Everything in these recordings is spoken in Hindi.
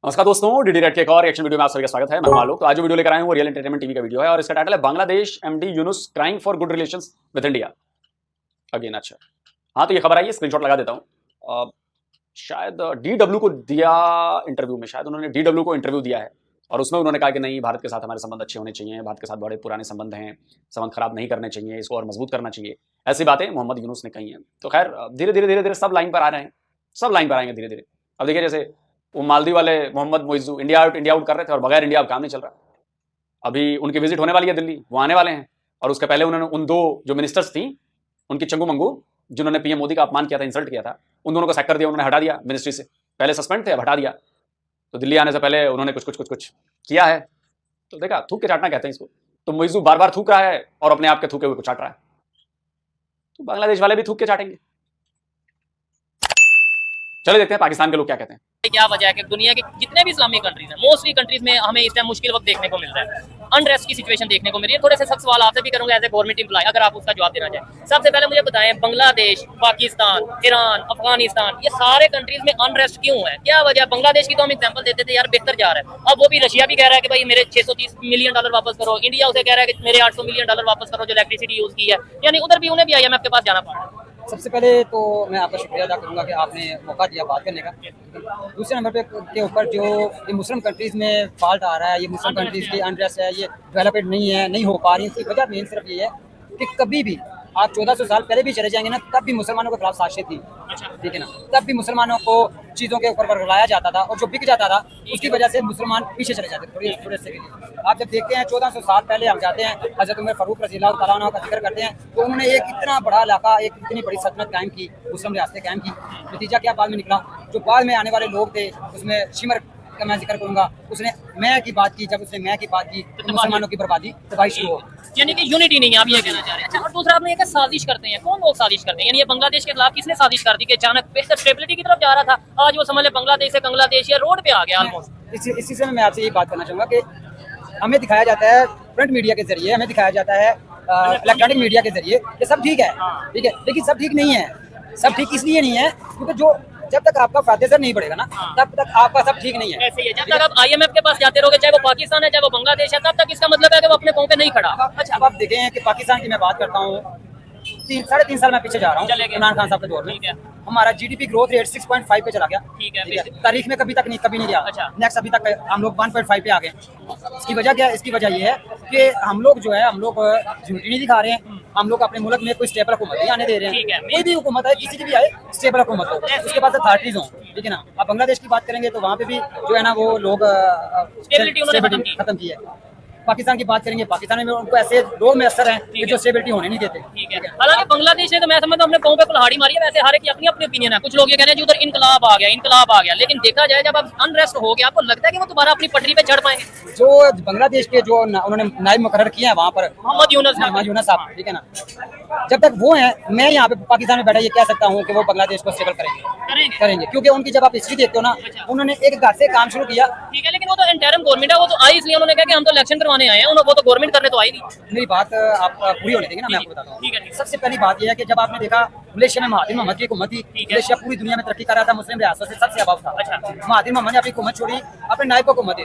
नमस्कार दोस्तों, डीडी रेड के एक और रिएक्शन वीडियो में आप सभी का स्वागत है। मैं मालूम। तो आज जो वीडियो लेकर आए हैं वो रियल एंटरटेनमेंट टीवी का वीडियो है और इसका टाइटल है Bangladesh MD Yunus crying for good relations with India again. अच्छा, हाँ, तो ये खबर आई है, स्क्रीनशॉट लगा देता हूँ। शायद डीडब्ल्यू को दिया इंटरव्यू में, शायद उन्होंने डीडब्ल्यू को इंटरव्यू दिया है और उसमें उन्होंने कहा कि नहीं, भारत के साथ हमारे संबंध अच्छे होने चाहिए, भारत के साथ बड़े पुराने संबंध हैं, संबंध खराब नहीं करने चाहिए, इसको और मजबूत करना चाहिए, ऐसी बातें मोहम्मद यूनुस ने कही हैं। तो खैर धीरे धीरे सब लाइन पर आ रहे हैं, सब लाइन पर आएंगे धीरे धीरे। अब देखिए, जैसे वो मालदीव वाले मोहम्मद मोइजू इंडिया आउट कर रहे थे और बगैर इंडिया काम नहीं चल रहा। अभी उनकी विजिट होने वाली है दिल्ली, वो आने वाले हैं और उसके पहले उन्होंने उन दो जो मिनिस्टर्स थी उनकी चंगू मंगू, जिन्होंने पीएम मोदी का अपमान किया था, इंसल्ट किया था, उन दोनों को सैक कर दिया, उन्होंने हटा दिया मिनिस्ट्री से। पहले सस्पेंड थे, अब हटा दिया। तो दिल्ली आने से पहले उन्होंने कुछ किया है। तो देखा, थूक के चाटना कहते हैं इसको। तो मोइजू बार बार थूक रहा है और अपने आप के थूके हुए को चाट रहा है। तो बांग्लादेश वाले भी थूक के चाटेंगे। चले देखते हैं पाकिस्तान के लोग क्या कहते हैं। क्या वजह है कि दुनिया के जितने भी इस्लामिक कंट्रीज हैं, मोस्टली कंट्रीज में हमें इस टाइम मुश्किल वक्त देखने को मिल रहा है, अनरेस्ट की सिचुएशन देखने को मिल रही है। थोड़े से सख्त सवाल आपसे भी करूंगा एज ए गवर्नमेंट एम्प्लॉय, अगर आप उसका जवाब देना चाहें। सबसे पहले मुझे बताएं, बांग्लादेश, पाकिस्तान, ईरान, अफगानिस्तान, ये सारे कंट्रीज में अनरेस्ट क्यों है? क्या वजह? बांग्लादेश की तो हम एग्जांपल देते थे यार, बेहतर जा रहा है। अब वो भी रशिया भी कह रहा है कि भाई मेरे 630 मिलियन डॉलर वापस करो, इंडिया उसे कह रहा है कि मेरे 800 मिलियन डॉलर वापस करो जो इलेक्ट्रिसिटी यूज की है, यानी उधर भी उन्हें भी IMF के पास जाना पड़ रहा है। सबसे पहले तो मैं आपका शुक्रिया अदा करूंगा कि आपने मौका दिया बात करने का। दूसरे नंबर पे के ऊपर जो ये मुस्लिम कंट्रीज़ में फॉल्ट आ रहा है, ये मुस्लिम कंट्रीज़ की अनरेस्ट है, ये डेवलपमेंट नहीं है, नहीं हो पा रही, इसकी वजह मेन सिर्फ ये है कि कभी भी आप 1400 साल पहले भी चले जाएंगे ना, तब भी मुसलमानों के खिलाफ साजिशें थी, ठीक है ना। तब भी मुसलमानों को चीज़ों के ऊपर वर्गलाया जाता था और जो बिक जाता था उसकी वजह से मुसलमान पीछे चले जाते थे थोड़े से के लिए। आप जब देखते हैं 1400 साल पहले हम जाते हैं, हज़रत उमर फारूक रज़ी अल्लाह तआला अन्हु का जिक्र करते हैं, तो उन्होंने एक इतना बड़ा इलाका, एक इतनी बड़ी सल्तनत कायम की, मुस्लिम रियासतें कायम की। नतीजा क्या बाद में निकला? जो बाद में आने वाले लोग थे, उसमें शिमर का मैं जिक्र करूंगा, उसने मैं की बात की, जब उसने मैं की बात की तो मुसलमानों की बर्बादी तबाही शुरू हो, यानी कि यूनिटी नहीं है, आप ये कहना चाह रहे हैं। अच्छा, और दूसरा आपने ये कि साजिश करते हैं, कौन लोग साजिश करते हैं? यानी ये बांग्लादेश के खिलाफ किसने साजिश कर दी कि अचानक बेहतर स्टेबिलिटी की तरफ जा रहा था, आज वो समझ ले बांग्लादेश से बांग्लादेश या रोड पे आ गया ऑलमोस्ट। इसी से मैं आपसे यही बात करना चाहूँगा कि हमें दिखाया जाता है प्रिंट मीडिया के जरिए, हमें दिखाया जाता है इलेक्ट्रॉनिक मीडिया के जरिए कि सब ठीक है, ठीक है, लेकिन सब ठीक नहीं है। सब ठीक इसलिए नहीं है क्योंकि जो जब तक आपका फायदेसर नहीं बढ़ेगा ना, तब तक आपका सब ठीक नहीं है। ऐसे ही है, जब तक आप IMF के पास जाते रहोगे, चाहे वो पाकिस्तान है चाहे वो बांग्लादेश है, तब तक इसका मतलब है कि वो अपने पांव पे नहीं खड़ा। अच्छा, अब आप देखें कि पाकिस्तान की मैं बात करता हूँ, 3.5 साल मैं पीछे जा रहा हूँ इमरान खान साहब के दौर में, हमारा GDP ग्रोथ रेट 6.5 पे चला गया, ठीक है, तारीख में कभी नहीं गया। अच्छा, नेक्स्ट अभी तक हम लोग 1.5 पे आ गए। इसकी वजह क्या है? इसकी वजह ये है कि हम लोग जो है, हम लोग यूनिटी नहीं दिखा रहे हैं, हम लोग अपने मुल्क में कोई स्टेबल हुकूमत नहीं आने दे रहे हैं। कोई भी हुकूमत है, किसी की भी आए, स्टेबल हुकूमत हो, उसके पास अथॉरिटीज हों, ठीक है ना। अब बांग्लादेश की बात करेंगे तो वहाँ पे भी जो है ना, वो लोग स्टेबिलिटी खत्म की है। पाकिस्तान की बात करेंगे, पाकिस्तान में उनको ऐसे लोग में असर हैं जो स्टेबिलिटी होने नहीं देते, ठीक है। हालांकि बांग्लादेश ने तो मैं समझता हूं अपने पांव पे कुल्हाड़ी मारी है, वैसे हर एक की अपनी अपनी ओपिनियन है। कुछ लोग ये कह रहे हैं जी उधर इनकलाब आ गया, लेकिन देखा जाए जब आप अनरेस्ट हो गया, आपको लगता है कि वो दोबारा अपनी पटरी पे चढ़ पाएंगे? जो बांग्लादेश के जो उन्होंने नायब मुकर्रर किए हैं वहाँ पर, मोहम्मद यूनुस साहब, ठीक है ना, जब तक वो हैं, मैं यहाँ पे पाकिस्तान में बैठा ये कह सकता हूँ कि वो बांग्लादेश को स्टेबल करेंगे, क्योंकि उनकी जब आप हिस्ट्री देखते हो ना, उन्होंने एक घर से काम शुरू किया, ठीक है, लेकिन वो तो इंटरिम गवर्नमेंट है, वो तो आई इसलिए उन्होंने कहा कि हम तो इलेक्शन करवाने आए हैं, वो तो गवर्नमेंट करने तो आई नहीं। मेरी बात आप पूरी होने देंगे ना, मैं आपको बताता हूँ। सबसे पहली बात यह है कि जब आपने देखा मलेशिया में महातिर मोहम्मद की हुकूमत थी, मलेशिया पूरी दुनिया में तरक्की कर रहा था, मुस्लिम रियासतों से सबसे अबव था। महातिर मोहम्मद ने अपनी हुकूमत छोड़ी, अपने नायब को हुकूमत दी,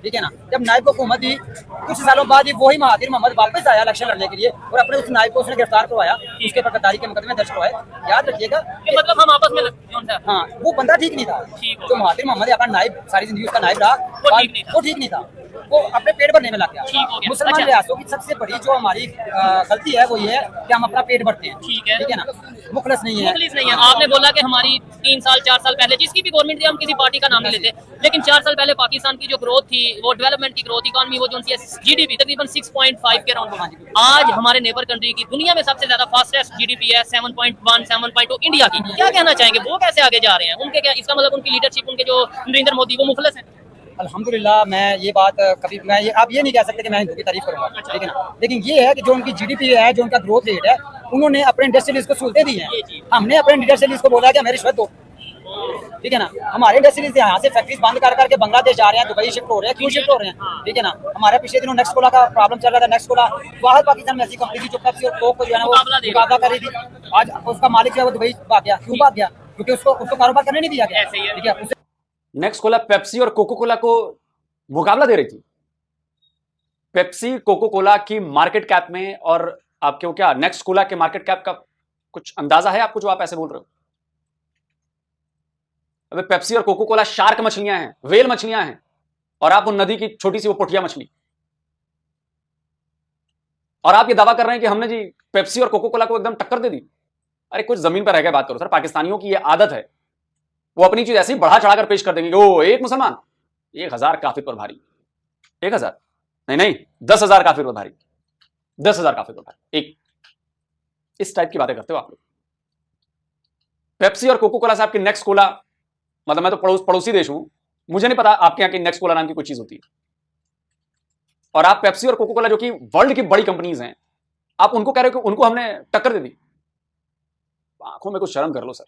ठीक है ना। जब नायब को हुकूमत दी, कुछ सालों बाद ही वही महातिर मोहम्मद वापस आया इलेक्शन लड़ने के लिए और अपने उस नायब को उसने गिरफ्तार करवाया, उसके ऊपर गद्दारी के मुकदमे दर्ज करवाए। याद रखिएगा, मतलब हम आपस में, हाँ, वो बंदा ठीक नहीं था। जो महातिर मोहम्मद अपना नायब, सारी जिंदगी उसका नायब रहा, वो ठीक नहीं था, वो अपने पेट भरने में लग गया। मुसलमान रियासतों की सबसे बड़ी जो हमारी गलती है वो ये है कि हम अपना पेट भरते हैं, ठीक है ना, मुखलिस नहीं है। आपने बोला कि हमारी 3 साल 4 साल पहले जिसकी भी गवर्नमेंट थी, हम किसी पार्टी का नाम नहीं लेते, लेकिन 4 साल पहले पाकिस्तान की जो ग्रोथ थी, वो डेवलपमेंट की ग्रोथ, इकॉनमी, वो जो उनकी GDP तकरीबन 6.5 के अराउंड, आज हमारे नेबर कंट्री की दुनिया में सबसे ज्यादा फास्टेस्ट GDP है 7.1 7.2 इंडिया की। क्या कहना चाहेंगे, वो कैसे आगे जा रहे हैं? उनके क्या, इसका मतलब उनकी लीडरशिप, उनके जो नरेंद्र मोदी, वो मुखलिस हैं? अल्हम्दुलिल्लाह, मैं ये बात कभी आप ये नहीं कह सकते कि मैं हिंदू की तारीफ करूंगा, ठीक है ना, लेकिन ये है कि जो उनकी GDP है, जो उनका ग्रोथ रेट है, उन्होंने अपने इंडस्ट्रियलिस्ट को सहूलतें दी हैं। हमने अपने इंडस्ट्रियलिस्ट को बोला कि हमें रिश्वत दो, ठीक है ना। हमारे इंडस्ट्रियलिस्ट यहाँ से फैक्ट्रीज बंद कर करके बांग्लादेश जा रहे हैं, दुबई शिफ्ट हो रहे हैं, क्यों शिफ्ट हो रहे हैं, ठीक है ना। हमारे पिछले दिनों नेक्सकोला का प्रॉब्लम चल रहा था, नेक्सकोला बाहर पाकिस्तान में ऐसी कंपनी थी जो पेप्सी और कोक को जो है ना वो मुकाबला कर रही थी, आज उसका मालिक जो है वो दुबई भाग गया। क्यों भाग गया? क्योंकि उसको कारोबार करने नहीं दिया गया, ठीक है। नेक्स्ट कोला पेप्सी और कोको कोला को मुकाबला दे रही थी। पेप्सी कोको कोला की मार्केट कैप में और आपके क्या नेक्स्ट कोला के मार्केट कैप का कुछ अंदाजा है आपको जो आप ऐसे बोल रहे हो? अबे पेप्सी और कोको कोला शार्क मछलियां हैं, वेल मछलियां हैं, और आप उन नदी की छोटी सी वो पोठिया मछली, और आप ये दावा कर रहे हैं कि हमने जी पेप्सी और कोको कोला को एकदम टक्कर दे दी। अरे कुछ जमीन पर रह गए बात करो सर। पाकिस्तानियों की ये आदत है, वो अपनी चीज ऐसे ही बढ़ा चढ़ाकर पेश कर देंगे। ओ एक मुसलमान 1000 काफिर पर भारी, 1000 नहीं 10,000 काफिर पर भारी, 10,000 काफिर पर भारी, एक इस टाइप की बातें करते हो आप लोग। पेप्सी और कोको कोला से आपकी नेक्स्ट कोला, मतलब मैं तो पड़ोसी देश हूं, मुझे नहीं पता आपके यहां की नेक्स्ट कोला नाम की कोई चीज होती है। और आप पेप्सी और कोको कोला जो कि वर्ल्ड की बड़ी कंपनीज हैं, आप उनको कह रहे हो कि उनको हमने टक्कर दे दी। आंखों में कुछ शर्म कर लो सर।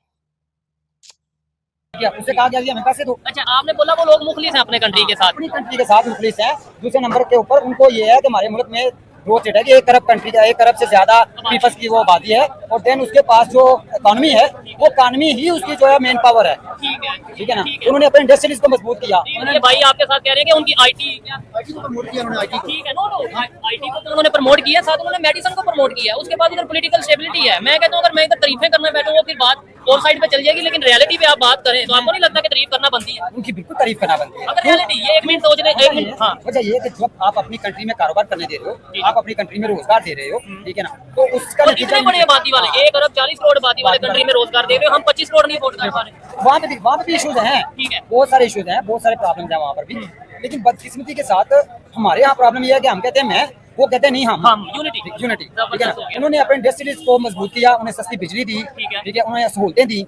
उससे कहा गया हमें पैसे दो। अच्छा, आपने बोला वो लोग मुखलिस हैं अपने कंट्री के साथ। अपनी कंट्री के साथ मुखलिस है। दूसरे नंबर के ऊपर उनको ये है कि हमारे मुल्क में ग्रोथ रेट है कि 1 अरब कंट्री का 1 अरब से ज्यादा पीपल्स की वो आबादी है, और देन उसके पास जो इकॉनमी है वो इकॉनमी ही उसकी जो है मेन पावर है। ठीक है ना। उन्होंने अपने इंडस्ट्रीज को मजबूत किया। ये भाई आपके साथ कह रहे हैं कि उनकी आईटी को प्रमोट किया उन्होंने। आईटी ठीक है, नो आईटी को तो उन्होंने प्रमोट किया, साथ उन्होंने मेडिसिन को प्रमोट किया। उसके बाद उधर पॉलिटिकल स्टेबिलिटी है। मैं कहता हूँ अगर मैं इधर तारीफें करना बैठूंगा फिर बात और साइड पे चल जाएगी, लेकिन रियलिटी पे आप बात करें तो आपको नहीं लगता कि तारीफ करना बनती है? उनकी बिल्कुल तारीफ करना बनती है। अगर रियलिटी ये 1 मिनट सोच रहे, 1 मिनट, हाँ वजह ये है कि जब आप अपनी कंट्री में कारोबार करने दे रहे हो, आप अपनी कंट्री में रोजगार दे रहे हो, ठीक है ना, तो उसका तो कितने बड़े आबादी वाले 1 अरब 40 करोड़ आबादी वाले कंट्री में रोजगार दे रहे हो, हम 25 करोड़ नहीं अफोर्ड कर पा रहे। वहाँ पे भी इशूज हैं। ठीक है, बहुत सारे इशूज हैं, बहुत सारे प्रॉब्लम है वहाँ पर भी। लेकिन बदकिस्मती के साथ हमारे यहाँ प्रॉब्लम ये है कि हम कहते हैं मैं, वो कहते हैं नहीं हम यूनिटी। ठीक है ना। उन्होंने अपने इंडस्ट्रीज को मजबूत किया, उन्हें सस्ती बिजली दी, ठीक है, उन्हें सहूलतें दी,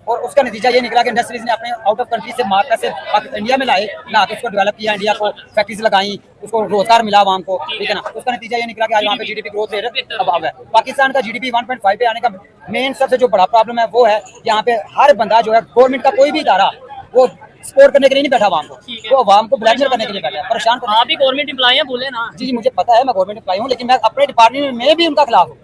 और उसका नतीजा ये निकला कि इंडस्ट्रीज ने अपने आउट ऑफ कंट्री से माल पैसे इंडिया में लाए ना, तो उसको डेवलप किया, इंडिया को फैक्ट्रीज लगाई, उसको रोजगार मिला आवाम को। ठीक है ना। उसका नतीजा ये निकला कि आज वहाँ पे जीडीपी ग्रोथ रेट अब है। पाकिस्तान का जीडीपी 1.5 पे आने का मेन सबसे जो बड़ा प्रॉब्लम है वो है यहाँ पे हर बंदा जो है, गवर्नमेंट का कोई भी इदारा वो सपोर्ट करने के लिए नहीं बैठा आवाम को, वो आवाम को ब्लैकमेल करने के लिए बैठा है, परेशान करने। आप भी गवर्नमेंट एम्प्लॉय हैं, बोले ना। जी मुझे पता है, मैं गवर्नमेंट एम्प्लॉय हूँ, लेकिन मैं अपने डिपार्टमेंट में भी उनका खिलाफ हूँ।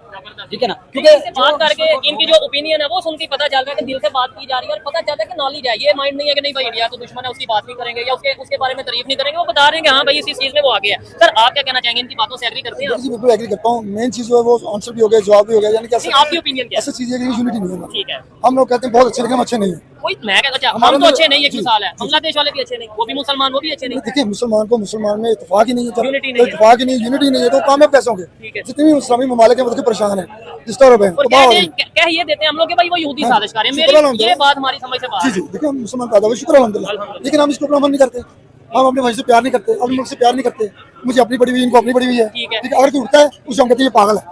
ठीक है ना। क्योंकि बात करके इनकी जो ओपिनियन है वो सुन के पता चल रहा है कि दिल से बात की जा रही है, और पता चलता है कि नॉलेज है। ये माइंड नहीं है कि नहीं भाई इंडिया तो दुश्मन है, उसकी बात नहीं करेंगे या उसके बारे में तारीफ नहीं करेंगे। वो बता रहे हैं कि हाँ भाई इस चीज में वो आगे है। सर आप क्या कहना चाहेंगे, इनकी बातों से एग्री करते हैं? जी बिल्कुल एग्री करता हूँ। मेन चीज जो है वो आंसर भी हो गया, जवाब भी हो गया, यानी कि आपकी ओपिनियन क्या है? ऐसी चीज है कि यूनिटी नहीं है। ठीक है, हम लोग कहते हैं बहुत अच्छे, लेकिन हम अच्छे नहीं है। कोई मैं कहता अच्छा हम तो अच्छे नहीं है, क्यों साल है, बांग्लादेश वाले भी अच्छे नहीं, वो भी मुसलमान, वो भी अच्छे नहीं। देखिए मुसलमान को मुसलमान में इत्तेफाक ही नहीं है, यूनिटी नहीं है। इत्तेफाक ही नहीं, यूनिटी नहीं है, तो कामयाब कैसे होंगे? जितने भी इस्लामी ममालिक हैं वो परेशान है, डिस्टर्ब है। और कह ये देते हैं हम लोग कि भाई वो यहूदी साजिश कर रहे हैं। मेरी ये बात हमारी समझ से बाहर। जी देखिए हम मुसलमान पैदा हुए, शुक्र अल्हम्दुलिल्लाह, लेकिन हम इसको अपना मन नहीं करते। हम अपने भाई से प्यार नहीं करते, अपने मुल्क से प्यार नहीं करते। मुझे अपनी बड़ी हुई, इनको अपनी बड़ी हुई है। ठीक है। अगर कोई उठता है उसे हम कहते हैं ये पागल है।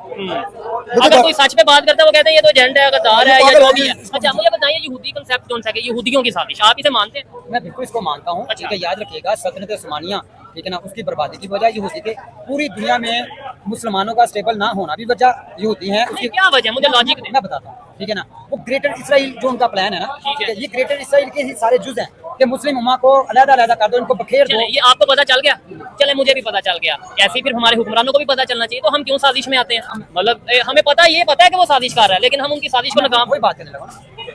अगर कोई सच पे बात करता है वो कहते हैं ये तो एजेंट है, गद्दार है, या जो भी है। अच्छा मुझे बताइए यहूदी कांसेप्ट कौन सा है, यहूदियों की साजिश, आप इसे मानते हैं? मैं बिल्कुल इसको मानता हूँ। ठीक है, याद रखिएगा सल्तनत उस्मानिया, ठीक है ना, उसकी बर्बादी की वजह यहूदी थे। पूरी दुनिया में मुसलमानों का स्टेबल ना होना भी वजह यहूदी है। उसकी क्या वजह है, मुझे लॉजिक दें। मैं बताता हूँ। ठीक है ना। वो ग्रेटर इसराइल जो उनका प्लान है ना, ठीक है, ये ग्रेटर इसराइल के ही सारे जुज हैं कि मुस्लिम उम्मा को अलग-अलग कर दो, इनको बखेर दो। ये आपको पता चल गया, चले मुझे भी पता चल गया, ऐसे ही फिर हमारे हुक्मरानों को भी पता चलना चाहिए। तो हम क्यों साजिश में आते हैं? मतलब हमें पता है कि वो साजिश कर रहा है, लेकिन हम उनकी साजिश को नाकाम। कोई बात करने लगा।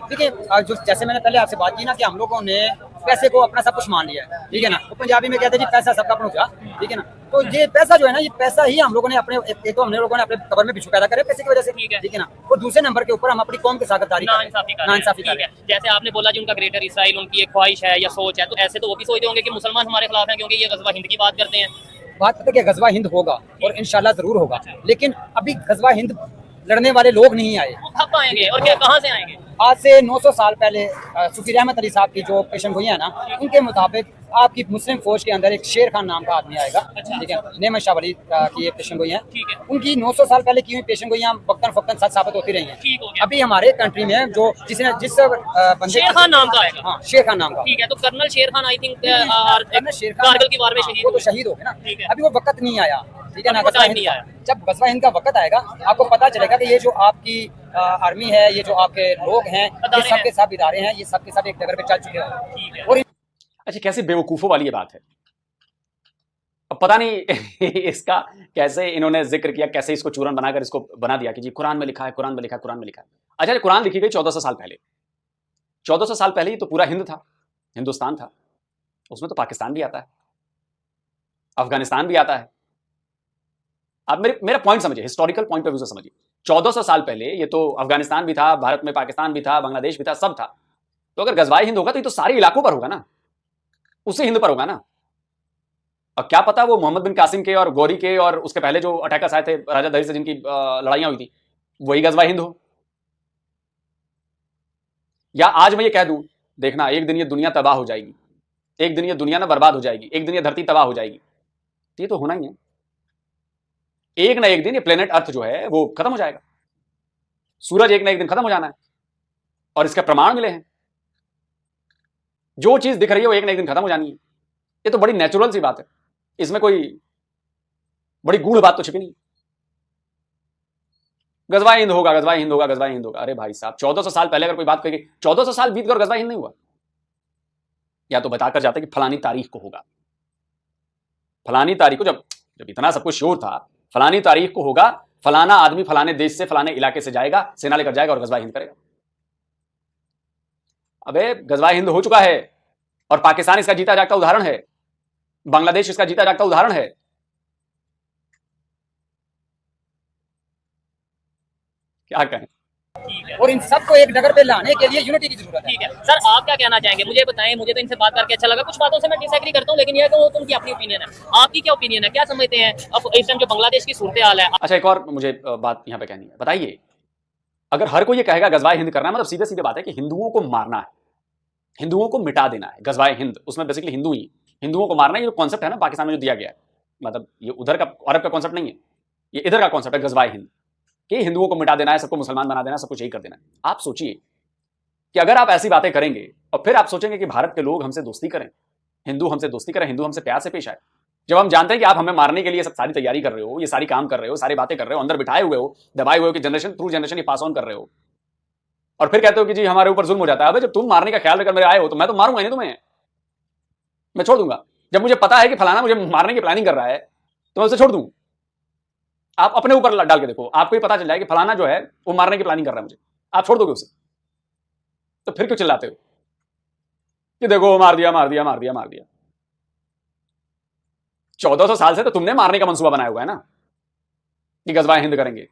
देखिए जो जैसे मैंने पहले आपसे बात की ना कि हम लोगों ने पैसे को अपना सब कुछ मान लिया है। ठीक है ना। तो पंजाबी में कहते हैं जी पैसा सबका अपना। ठीक है ना। तो ये पैसा जो है ना, ये पैसा ही हम लोगों ने अपने, एक तो हमने लोगों ने अपने कबर में बिच्छू पैदा करे पैसे की वजह से। ठीक है ना। और दूसरे नंबर के ऊपर हम अपनी कौम के साथ गद्दारी नाइंसाफी कर रहे हैं। जैसे आपने बोला जी उनका ग्रेटर इसराइल उनकी एक ख्वाहिश है या सोच है, तो ऐसे तो वो भी सोचते होंगे कि मुसलमान हमारे खिलाफ हैं क्योंकि ये गज़वा हिंद की बात करते हैं। बात करते कि गज़वा हिंद होगा और इंशाल्लाह जरूर होगा, लेकिन अभी गज़वा हिंद लड़ने वाले लोग नहीं आए। कब आएंगे और क्या कहाँ से आएंगे? आज से 900 साल पहले सुफी रहमत अली साहब की जो पेशन गोई है ना, उनके मुताबिक आपकी मुस्लिम फौज के अंदर एक शेर खान नाम का आदमी आएगा। ठीक है। नेमत शाह वली की ये पेशन गोई है। उनकी 900 साल पहले की हुई पेशन गोइयां वक्तन फक्तन सच साबित होती रही हैं। अभी हमारे कंट्री में जो जिस बंदे शेर खान नाम का आएगा। हाँ, शेर खान नाम का। ठीक है। तो कर्नल शेर खान आई थिंक कारगिल की वार में वो तो शहीद हो गए ना। अभी वो वक्त नहीं आया। ठीक है ना। जब गज़वा हिंद का वक्त आएगा आपको पता चलेगा कि ये जो आपकी आर्मी है, ये जो आपके लोग हैं, ये सबके सब इदारे हैं, ये सबके सब एक लेवल पे चल चुके हैं। और अच्छा कैसी बेवकूफ़ों वाली ये बात है। अब पता नहीं इसका कैसे इन्होंने जिक्र किया, कैसे इसको चूरन बनाकर इसको बना दिया कि जी कुरान में लिखा है, कुरान में लिखा है, कुरान में लिखा है। अच्छा कुरान लिखी गई 1400 साल पहले। 1400 साल पहले ही तो पूरा हिंद था, हिंदुस्तान था। उसमें तो पाकिस्तान भी आता है, अफगानिस्तान भी आता है। आप मेरा पॉइंट समझिए, हिस्टोरिकल पॉइंट ऑफ व्यू से समझिए। 1400 साल पहले ये तो अफगानिस्तान भी था, भारत में पाकिस्तान भी था, बांग्लादेश भी था, सब था। तो अगर गजवाए हिंद होगा तो ये तो सारे इलाकों पर होगा ना, उसी हिंद पर होगा ना। और क्या पता वो मोहम्मद बिन कासिम के और गौरी के और उसके पहले जो अटैकर्स आए थे राजा दहिर से, जिनकी लड़ाइयां हुई थी, वही गजवाए हिंद हो। या आज मैं ये कह दूं, देखना एक दिन ये दुनिया तबाह हो जाएगी, एक दिन ये दुनिया ना बर्बाद हो जाएगी, एक दिन ये धरती तबाह हो जाएगी, तो ये तो होना ही है। एक ना एक दिन ये प्लेनेट अर्थ जो है वो खत्म हो जाएगा, सूरज एक ना एक दिन खत्म हो जाना है, और इसके प्रमाण मिले हैं। जो चीज दिख रही है वो एक ना एक दिन खत्म हो जानी है। ये तो बड़ी नेचुरल सी बात है, इसमें कोई बड़ी गूढ़ बात तो छिपी नहीं। गजवाए हिंद होगा, गजवाए हिंद होगा, गजवाए हिंद होगा। अरे भाई साहब, 1400 साल पहले अगर कोई बात कहेगी, 1400 साल बीत गए और गजवाए हिंद नहीं हुआ, या तो बताकर जाते कि फलानी तारीख को होगा, फलानी तारीख को, जब इतना सब कुछ श्योर था, फलानी तारीख को होगा, फलाना आदमी फलाने देश से फलाने इलाके से जाएगा, सेना लेकर जाएगा और गजवाए हिंद करेगा। अबे गजवाए हिंद हो चुका है, और पाकिस्तान इसका जीता जागता उदाहरण है, बांग्लादेश इसका जीता जागता उदाहरण है। क्या कहें। और इन सबको एक डगर पे लाने के लिए यूनिटी की जरूरत है। ठीक है सर, आप क्या कहना चाहेंगे, मुझे बताएं। मुझे तो इनसे बात करके अच्छा लगा, कुछ बातों से मैं डिसएग्री करता हूं, लेकिन ये तो उनकी अपनी ओपिनियन है। आपकी क्या ओपिनियन है, क्या समझते हैं अब इस टाइम जो बांग्लादेश की सूरत हाल है? अच्छा, एक और मुझे बात यहां पे कहनी है। बताइए, अगर हर कोई ये कहेगा गजवाए हिंद करना है, मतलब सीधे सीधे बात है कि हिंदुओं को मारना है, हिंदुओं को मिटा देना है, गजवाए हिंद, उसमें बेसिकली हिंदू ही, हिंदुओं को मारना, ये जो कॉन्सेप्ट है ना पाकिस्तान में जो दिया गया है, मतलब ये उधर का अरब का कॉन्सेप्ट नहीं है, ये इधर का कॉन्सेप्ट है गजवाए हिंद, कि हिंदुओं को मिटा देना है, सबको मुसलमान बना देना है, सब कुछ यही कर देना है। आप सोचिए कि अगर आप ऐसी बातें करेंगे और फिर आप सोचेंगे कि भारत के लोग हमसे दोस्ती करें, हिंदू हमसे दोस्ती करें, हिंदू हमसे प्यार से पेश आए, जब हम जानते हैं कि आप हमें मारने के लिए सब सारी तैयारी कर रहे हो, ये सारी काम कर रहे हो, सारी बातें कर रहे हो, अंदर बिठाए हुए हो, दबाए हुए हो कि जनरेशन थ्रू जनरेशन ये पास ऑन कर रहे हो, और फिर कहते हो कि जी हमारे ऊपर जुल्म हो जाता है। अबे जब तुम मारने का ख्याल रखकर मेरे आए हो तो मैं तो मारूंगा नहीं तुम्हें, मैं छोड़ दूंगा। जब मुझे पता है कि फलाना मुझे मारने की प्लानिंग कर रहा है तो मैं उसे छोड़ दूं। आप अपने ऊपर डाल के देखो, आपको ही पता चल जाए कि फलाना जो है वो मारने की प्लानिंग कर रहा है मुझे, आप छोड़ दोगे उसे? तो फिर क्यों चिल्लाते हो कि देखो मार दिया मार दिया मार दिया मार दिया? 1400 साल से तो तुमने मारने का मंसूबा बनाया हुआ है ना, कि गजवाए हिंद करेंगे,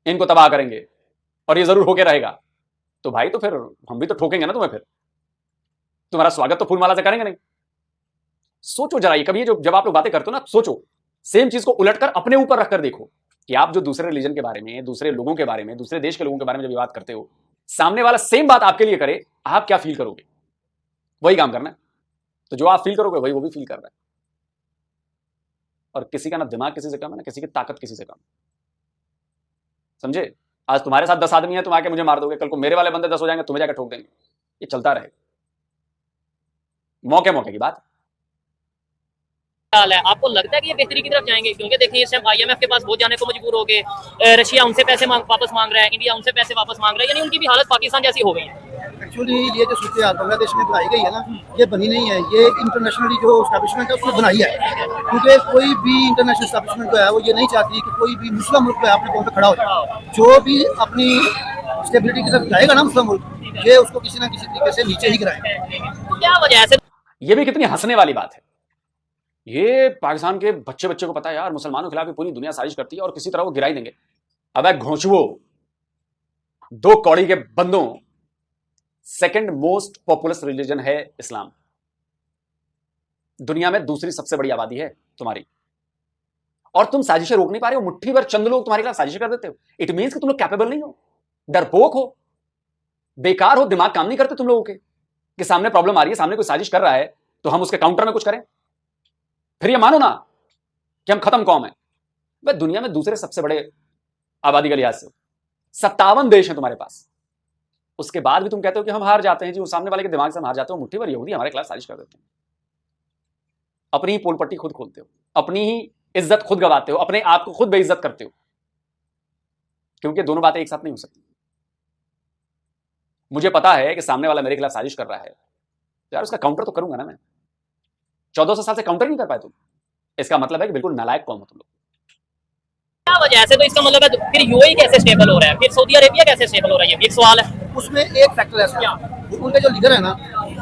इनको तबाह करेंगे, और ये जरूर होके रहेगा। तो भाई तो फिर हम भी तो ठोकेंगे ना तुम्हें, फिर तुम्हारा स्वागत तो फूलमाला से करेंगे नहीं। सोचो जरा, ये कभी जब आप लोग बातें करते हो ना, सोचो, सेम चीज को उलटकर अपने ऊपर रखकर देखो कि आप जो दूसरे रिलीजन के बारे में, दूसरे लोगों के बारे में, दूसरे देश के लोगों के बारे में जब बात करते हो, सामने वाला सेम बात आपके लिए करे, आप क्या फील करोगे? वही काम करना है। तो जो आप फील करोगे वही वो भी फील कर रहा है। और किसी का ना दिमाग किसी से कम है, ना किसी की ताकत किसी से कम, समझे? आज तुम्हारे साथ 10 आदमी है, तुम आके मुझे मार दोगे, कल को मेरे वाले बंदे 10 हो जाएंगे, तुम्हें जाकर ठोक देंगे। ये चलता रहेगा, मौके मौके की बात। हाल है, आपको लगता है कि ये बेहतरी की तरफ जाएंगे? क्योंकि देखिए इस टाइम IMF के पास बहुत जाने को मजबूर हो गए, रशिया उनसे पैसे वापस मांग रहा है, इंडिया उनसे पैसे वापस मांग रहा है, यानी उनकी भी हालत पाकिस्तान जैसी हो गई है। एक्चुअली ये जो सूरत हाल बांग्लादेश में बनाई गई है ना, ये बनी नहीं है, ये इंटरनेशनली जो एस्टैब्लिशमेंट है उसने बनाई है। क्योंकि कोई भी इंटरनेशनल एस्टैब्लिशमेंट जो है वो ये नहीं चाहती कि कोई भी मुस्लिम मुल्क अपने तौर पर खड़ा हो जाए। जो भी अपनी स्टेबिलिटी की तरफ जाएगा ना मुस्लिम मुल्क, ये उसको किसी ना किसी तरीके से नीचे ही गिराएगा। तो क्या वजह है? ये भी कितनी हंसने वाली बात है। ये पाकिस्तान के बच्चे को पता है यार, मुसलमानों के खिलाफ पूरी दुनिया साजिश करती है और किसी तरह वो गिरा ही देंगे। अब घोंचुओ, 2 कौड़ी के बंदों, सेकंड मोस्ट पॉपुलस रिलीजन है इस्लाम, दुनिया में दूसरी सबसे बड़ी आबादी है तुम्हारी, और तुम साजिशें रोक नहीं पा रहे हो। मुट्ठी भर चंद लोग तुम्हारे खिलाफ साजिशें कर देते हो। इट मींस कि तुम लोग कैपेबल नहीं हो, डरपोक हो, बेकार हो, दिमाग काम नहीं करते तुम लोगों के, कि सामने प्रॉब्लम आ रही है, सामने कोई साजिश कर रहा है तो हम उसके काउंटर में कुछ करें, फिर ये मानो ना कि हम खत्म कौम है। भाई दुनिया में दूसरे सबसे बड़े आबादी के लिहाज से 57 देश हैं तुम्हारे पास, उसके बाद भी तुम कहते हो कि हम हार जाते हैं जी, उस सामने वाले के दिमाग से हम हार जाते हो। मुट्ठी भर यहूदी हमारे खिलाफ साजिश कर देते हैं, अपनी ही पोल पट्टी खुद खोलते हो, अपनी ही इज्जत खुद गवाते हो, अपने आप को खुद बेइज्जत करते हो, क्योंकि दोनों बातें एक साथ नहीं हो सकती। मुझे पता है कि सामने वाला मेरे खिलाफ साजिश कर रहा है, यार उसका काउंटर तो करूंगा ना मैं। 1400 साल से काउंटर नहीं कर पाए तुम, इसका मतलब है कि बिल्कुल नालायक कौम हो तुम लोग। क्या वजह से? तो इसका मतलब है फिर यूएई कैसे स्टेबल हो रहा है, फिर सऊदी अरेबिया कैसे स्टेबल हो रहा है, ये भी एक सवाल है। उसमें एक फैक्टर है, उनके जो लीडर है ना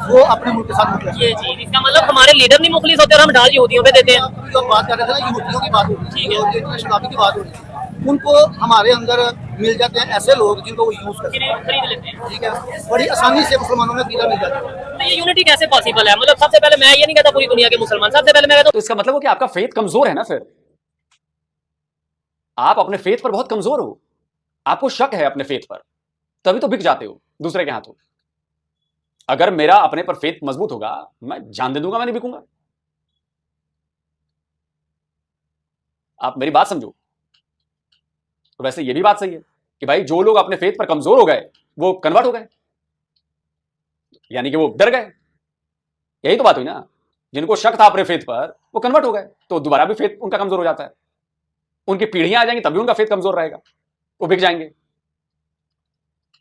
वो अपने मुल्क के साथ मुखलिस है। ये चीज इसका मतलब हमारे लीडर नहीं मुखलिस होते और हम डाल यहूदियों पे देते हैं। अभी जो बात कर रहे थे ना, यहूदियों की बात हो रही ठीक थी, है। जो इंटरनेशनल लॉबी की बात हो रही थी, उनको हमारे अंदर मिल जाते हैं ऐसे लोग जिनको वो यूज करते हैं। खरीद लेते हैं। ठीक है, बड़ी आसानी से मुसलमानों में कीड़ा मिल जाता है। तो ये यूनिटी कैसे पॉसिबल है? मतलब सबसे पहले मैं ये नहीं कहता पूरी दुनिया के मुसलमान, सबसे पहले मैं कहता तो इसका मतलब हो कि आपका फेथ कमजोर है ना। फिर आप अपने फेथ पर बहुत कमजोर हो, आपको शक है अपने फेथ पर, तभी तो बिक जाते हो दूसरे के हाथों। अगर मेरा अपने पर फेथ मजबूत होगा, मैं जान दे दूंगा, मैं नहीं बिकूंगा। आप मेरी बात समझो। तो वैसे ये भी बात सही है कि भाई जो लोग अपने फेथ पर कमजोर हो गए वो कन्वर्ट हो गए, यानी कि वो डर गए। यही तो बात हुई ना, जिनको शक था अपने फेथ पर वो कन्वर्ट हो गए, तो दोबारा भी फेथ उनका कमजोर हो जाता है। उनकी पीढ़ियां आ जाएंगी तभी उनका फेथ कमजोर रहेगा, वो बिक जाएंगे।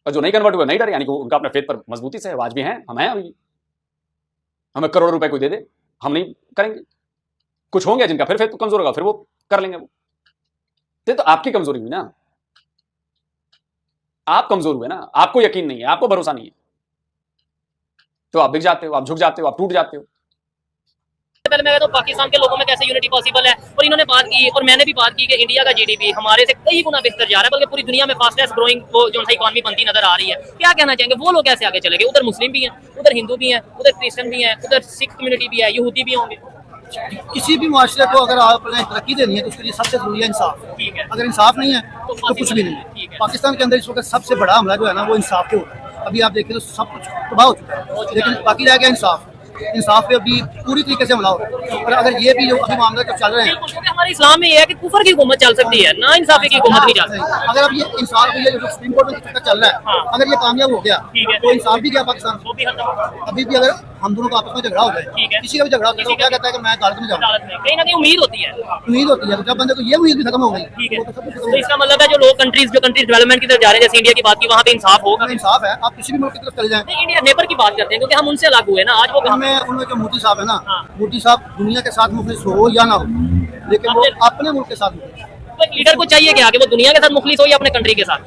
और जो नहीं कन्वर्ट हुआ नहीं डरे, यानी कि उनका अपने फेथ पर मजबूती से आज भी हैं, हम हैं अभी, हमें करोड़ों रुपए कोई दे दे हम नहीं करेंगे। कुछ होंगे जिनका फिर फेथ कमजोर होगा, फिर वो कर लेंगे। वो तो आपकी कमजोरी हुई ना, आप कमजोर हुए ना, आपको यकीन नहीं है, आपको भरोसा नहीं है, तो आप बिक जाते हो, आप झुक जाते हो, आप टूट जाते हो। पहले मैं कहता हूँ पाकिस्तान के लोगों में कैसे यूनिटी पॉसिबल है। और इन्होंने बात की और मैंने भी बात की कि इंडिया का जीडीपी हमारे से कई गुना बेहतर जा रहा है, बल्कि पूरी दुनिया में फास्टेस्ट ग्रोइंग वो जो इकॉनमी बनती नजर आ रही है। क्या कहना चाहेंगे, वो लोग कैसे आगे चलेंगे? उधर मुस्लिम भी हैं, उधर हिंदू भी हैं, उधर क्रिश्चियन भी हैं, उधर सिख कम्युनिटी भी है, यहूदी भी होंगे। किसी भी मुआशरे को अगर आपने तरक्की देनी है तो उसके लिए सबसे जरूरी है इंसाफ। ठीक है। अगर इंसाफ नहीं है तो कुछ भी नहीं ठीक है। है। पाकिस्तान के अंदर इस वक्त सबसे बड़ा हमला जो है ना वो इंसाफ के ऊपर है। अभी आप देखिए तो सब कुछ तबाह हो चुका है, लेकिन बाकी रह गया इंसाफ। इंसाफ पे अभी पूरी तरीके से हमला हो रहा है। और अगर ये भी जो अभी मामला जो चल रहे हैं, क्योंकि हमारे इस्लाम में ये है कि कुफर की हुकूमत चल सकती है, ना इंसाफी की हुकूमत नहीं चल सकती। अगर अब ये इंसाफ ये जो सुप्रीम कोर्ट में चक्कर चल रहा है, हाँ। अगर ये कामयाब हो गया ठीक है। तो इंसाफ भी गया पाकिस्तान वो भी खत्म हो। अभी भी अगर हम दोनों का आपस में झगड़ा हो ठीक जाए, है। किसी का भी झगड़ा होता है तो क्या कहता है कि मैं अदालत में जाऊँ। अदालत में कहीं ना कहीं उम्मीद होती है। उम्मीद होती है, तो जब बंदे को ये उम्मीद भी खत्म हो गई ठीक है। तो सब कुछ खत्म तो हो इसका मतलब है जो लोग कंट्रीज डेवलपमेंट की तरफ जा रहे हैं, जैसे इंडिया की बात की, वहाँ पे इंसाफ होगा। गया। इंसाफ है, आप किसी भी मुल्क की तरफ चले जाएं। नहीं, इंडिया नेबर की बात करते हैं क्योंकि हम उनसे अलग हुए ना। आज वो कहाँ उनमें जो मोदी साहब है ना, हाँ। मोदी साहब दुनिया के साथ मुखलिस हो या ना हो, लेकिन वो अपने मुल्क के साथ मुखलिस है। तो एक लीडर को चाहिए क्या कि वो दुनिया के साथ मुखलिस हो या अपने कंट्री के साथ?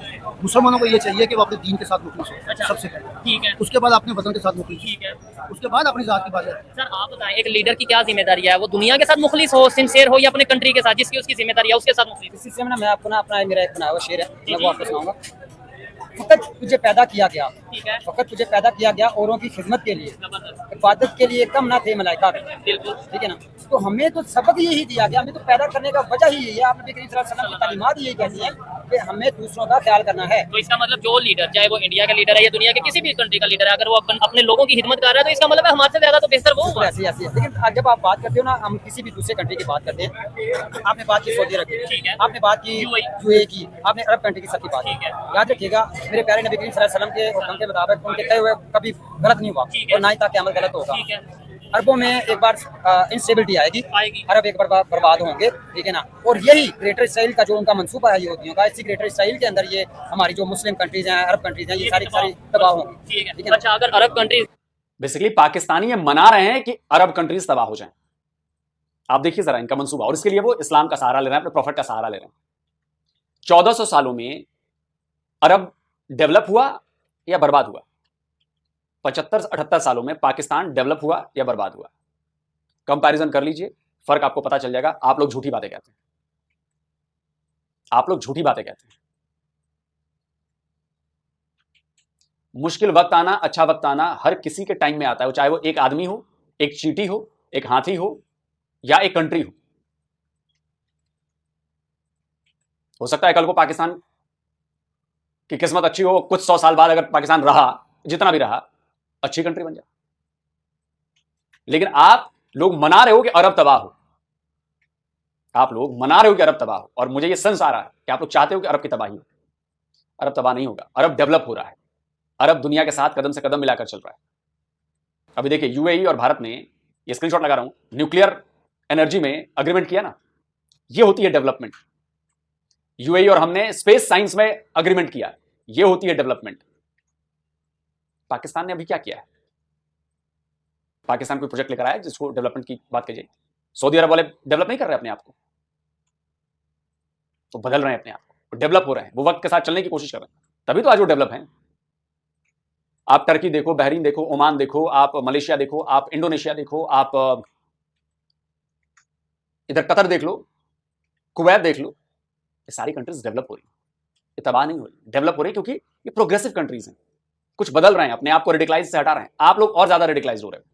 मुसलमानों को ये चाहिए कि वो अपने दीन के साथ मुखलिस हो, अच्छा। सबसे पहले। ठीक है। उसके बाद अपने वतन के साथ मुखलिस ठीक है। हो, उसके बाद अपनी जात की बात है। सर आप बताएं, एक लीडर की क्या जिम्मेदारी है? वो दुनिया के साथ मुखलिस हो, सिंसियर हो, या अपने कंट्री के साथ जिसकी उसकी जिम्मेदारी है उसके साथ मुखलिस हो? इसी से मैं आपको ना अपना मेरा एक बनाया हुआ शेर है, मैं वो आपको सुनाऊंगा। फकत तुझे पैदा किया गया, ठीक है। फकत तुझे पैदा किया गया औरों की खिदमत के लिए, जबरदस्त। इबादत के लिए कम ना थे मलाइका भी। बिल्कुल। ठीक है ना, तो हमें तो सबक यही दिया गया, हमें तो पैदा करने का वजह ही यही है। आपने नबी करीम सल्लल्लाहु अलैहि वसल्लम की तालीमात यही कहती है कि हमें दूसरों का ख्याल करना है। तो इसका मतलब जो लीडर, चाहे वो इंडिया का लीडर है या दुनिया के किसी भी कंट्री का लीडर है, अगर वो अपने लोगों की खिदमत कर रहा है तो इसका मतलब है हमारे से ज्यादा तो बेहतर वो होगा। ऐसी ऐसी है। लेकिन आज जब आप बात करते हो ना, हम किसी भी दूसरे कंट्री की बात करते हैं, आपने बात की सऊदी अरब ठीक की, है। आपने बात की UAE यूएई की, आपने अरब कंट्री की सबकी बात ठीक की। है। याद रखिएगा, मेरे प्यारे नबी करीम सल्लल्लाहु अलैहि वसल्लम के हुक्म के मुताबिक उनके कहे हुए कभी गलत नहीं हुआ ठीक है। और ना ही ताकि अमल गलत होगा। ठीक है। अरबों में एक बार इंस्टेबिलिटी आएगी, आएगी। अरब एक बार बर्बाद होंगे। ठीक है ना, और यही ग्रेटर इसराइल का जो उनका मंसूबा है यहूदियों का, इसी ग्रेटर इसराइल के अंदर ये हमारी जो मुस्लिम कंट्रीज हैं, अरब कंट्रीज हैं, ये सारी सारी तबाह होंगी। ठीक ठीक है। है। अच्छा, अगर अरब कंट्रीज बेसिकली पाकिस्तानी ये मना रहे हैं कि अरब कंट्रीज तबाह हो जाएं। आप देखिए जरा इनका मंसूबा, और इसके लिए वो इस्लाम का सहारा ले रहे हैं, अपने प्रॉफिट का सहारा ले रहे हैं। 1400 सालों में अरब डेवलप हुआ या बर्बाद हुआ? 75-78 सालों में पाकिस्तान डेवलप हुआ या बर्बाद हुआ? कंपैरिजन कर लीजिए, फर्क आपको पता चल जाएगा। आप लोग झूठी बातें कहते हैं, आप लोग झूठी बातें कहते हैं। मुश्किल वक्त आना, अच्छा वक्त आना हर किसी के टाइम में आता है, वो चाहे वो एक आदमी हो, एक चींटी हो, एक हाथी हो या एक कंट्री हो सकता है कल को पाकिस्तान की किस्मत अच्छी हो, कुछ 100 साल बाद अगर पाकिस्तान रहा, जितना भी रहा, अच्छी कंट्री बन जाए। लेकिन आप लोग मना रहे हो कि अरब तबाह हो, आप लोग मना रहे हो कि अरब तबाह हो, और मुझे यह सेंस आ रहा है कि आप लोग चाहते हो कि अरब की तबाही हो। अरब तबाह नहीं होगा, अरब डेवलप हो रहा है। अरब दुनिया के साथ कदम से कदम मिलाकर चल रहा है। अभी देखिए यूएई और भारत ने, ये स्क्रीनशॉट लगा रहा हूं, न्यूक्लियर एनर्जी में अग्रीमेंट किया ना, ये होती है डेवलपमेंट। यूएई और हमने स्पेस साइंस में अग्रीमेंट किया, ये होती है डेवलपमेंट। पाकिस्तान ने अभी क्या किया है? पाकिस्तान कोई प्रोजेक्ट लेकर आया जिसको डेवलपमेंट की बात कीजिए? सऊदी अरब वाले डेवलप नहीं कर रहे अपने आप को, तो बदल रहे हैं अपने आप को, डेवलप हो रहे हैं, वो वक्त के साथ चलने की कोशिश कर रहे हैं, तभी तो आज वो डेवलप हैं। आप टर्की देखो, बहरीन देखो, ओमान देखो, आप मलेशिया देखो, आप इंडोनेशिया देखो, आप इधर कतर देख लो, कुवैत देख लो, ये सारी कंट्रीज डेवलप हो रही, ये तबाह नहीं हो रही, डेवलप हो रही क्योंकि ये प्रोग्रेसिव कंट्रीज हैं, कुछ बदल रहे हैं, अपने आप को रेडिकलाइज से हटा रहे हैं। आप लोग और ज्यादा रेडिकलाइज हो रहे हो,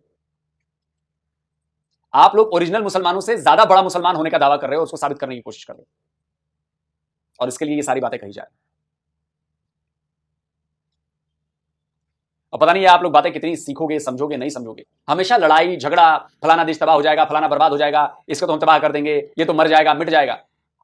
आप लोग ओरिजिनल मुसलमानों से ज्यादा बड़ा मुसलमान होने का दावा कर रहे हो, उसको साबित करने की कोशिश कर रहे हो, और इसके लिए ये सारी बातें कही जा रही। और पता नहीं आप लोग बातें कितनी सीखोगे, समझोगे, नहीं समझोगे। हमेशा लड़ाई झगड़ा, फलाना देश तबाह हो जाएगा, फलाना बर्बाद हो जाएगा, इसको तो हम तबाह कर देंगे, ये तो मर जाएगा, मिट जाएगा।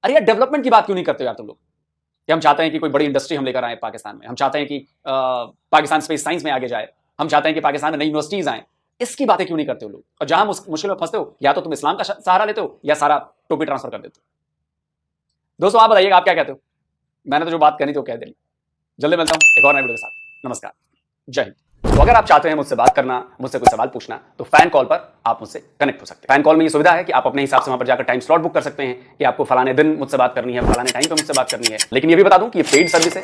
अरे यार डेवलपमेंट की बात क्यों नहीं करते यार तुम लोग? कि हम चाहते हैं कि कोई बड़ी इंडस्ट्री हम लेकर आए पाकिस्तान में, हम चाहते हैं कि पाकिस्तान स्पेस साइंस में आगे जाए, हम चाहते हैं कि पाकिस्तान में नई यूनिवर्सिटीज आए। इसकी बातें क्यों नहीं करते हो लोग? और जहां मुश्किल में फंसते हो, या तो तुम इस्लाम का सहारा लेते हो या सारा टोपी ट्रांसफर कर देते हो। दोस्तों आप बताइएगा, आप क्या कहते हो? मैंने तो जो बात करनी थी वो कह दी। जल्दी मिलता हूं एक और नए वीडियो के साथ। नमस्कार, जय हिंद। तो अगर आप चाहते हैं मुझसे बात करना, मुझसे कोई सवाल पूछना, तो फैन कॉल पर आप मुझसे कनेक्ट हो सकते हैं। फैन कॉल में ये सुविधा है कि आप अपने हिसाब से वहां पर जाकर टाइम स्लॉट बुक कर सकते हैं कि आपको फलाने दिन मुझसे बात करनी है, फलाने टाइम पे मुझसे बात करनी है। लेकिन ये भी बता दूं कि ये पेड सर्विस है,